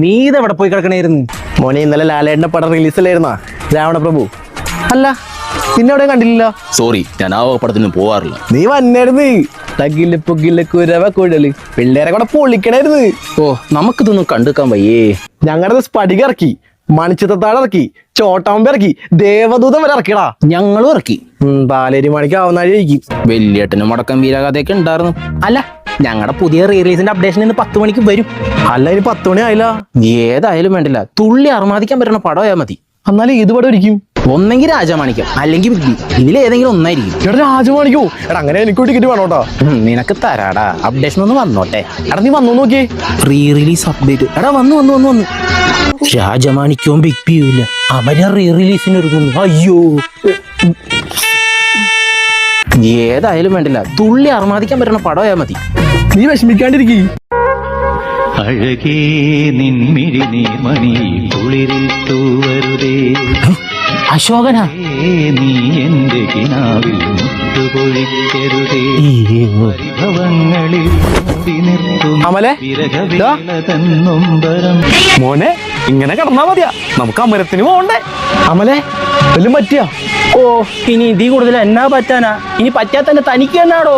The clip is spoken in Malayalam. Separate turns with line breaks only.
നീ ഇതെവിടെ പോയി കിടക്കണായിരുന്നു?
മോനെ ഇന്നലെ ലാലേട്ടന്റെ പടം റിലീസ് അല്ലായിരുന്നാ, രാവണ പ്രഭു. അല്ല നിന്നെ അവിടെ കണ്ടില്ല.
സോറി, ഞാൻ ആ പടത്തിന് പോവാറില്ല.
നീ വന്നായിരുന്നു. തകില് പൊകില് കുരവ കുഴല് പിള്ളേരെ കൂടെ പൊളിക്കണായിരുന്നു.
ഓ, നമുക്കിതൊന്നും കണ്ടുക്കാൻ വയ്യേ.
ഞങ്ങളുടെ സ്പടിക ഇറക്കി, മണിച്ചിത്രത്താഴ് ഇറക്കി, ചോട്ടാമ്പ ഇറക്കി, ദേവദൂതം വരെ ഇറക്കിടാ.
ഞങ്ങളും ഇറക്കി.
പാലേരി മണിക്ക് ആവുന്നാഴിക്കും.
വലിയേട്ടനും മടക്കം വീരാകഥയൊക്കെ ഉണ്ടായിരുന്നു. അല്ല, ഞങ്ങളുടെ പുതിയ റീലീസിന്റെ അപ്ഡേഷൻ ഇന്ന് 10 മണിക്ക് വരും.
അല്ല ഇനി 10 മണി ആയില്ല.
ഏതായാലും വേണ്ടില്ല, തുള്ളി അർമാദിക്കാൻ പറ്റുന്ന പടമായാൽ മതി.
എന്നാലും ഏത് പടം ഇരിക്കും?
ഒന്നെങ്കിൽ രാജമാണിക്യം, അല്ലെങ്കിൽ ബിഗ് ബി. ഇതിലേതെങ്കിലും ഒന്നായിരിക്കും.
എടാ രാജമാണിക്കോ? എടാ അങ്ങനെ എനിക്ക് ടിക്കറ്റ് വേണോട്ടാ.
നിനക്ക് തരാടാ, അപ്ഡേഷൻ ഒന്ന് വന്നോട്ടെ.
എടാ നീ വന്നു നോക്കിയേ.
Re release update. എടാ വന്നു. രാജമാണിക്യവും ബിഗ് ബിയും ഇല്ല, അവരെ റീ റിലീസിന് ഒരുങ്ങുന്നു. അയ്യോ, ഏതായാലും വേണ്ടില്ല, തുള്ളി അർമാദിക്കാൻ പറ്റുന്ന പടമായാൽ മതി.
നീ വിഷമിക്കാണ്ടിരിക്കേ.
അഴകേ നിൻമിഴി നീർമണി കുളിരിൽ തൂവരുതേ.
അശോകനാ?
നീ എന്റെ കിനാവിൽ മുട്ടുപൊഴിക്കരുതേ. പരിഭവങ്ങളിൽ മൂടി നിർത്തും
അമലേ,
വിരഹവേളതന്നൊമ്പരം.
മോനെ ഇങ്ങനെ കിടന്നാ മതിയാ, നമുക്ക് അമരത്തിന് പോകണ്ടേ? അമലേ വല്ലതും പറ്റിയാ?
ഓ, ഇനി ഇതിൽ കൂടുതൽ എന്നാ പറ്റാനാ? ഇനി പറ്റാത്തന്നെ തനിക്ക് എന്നാടോ?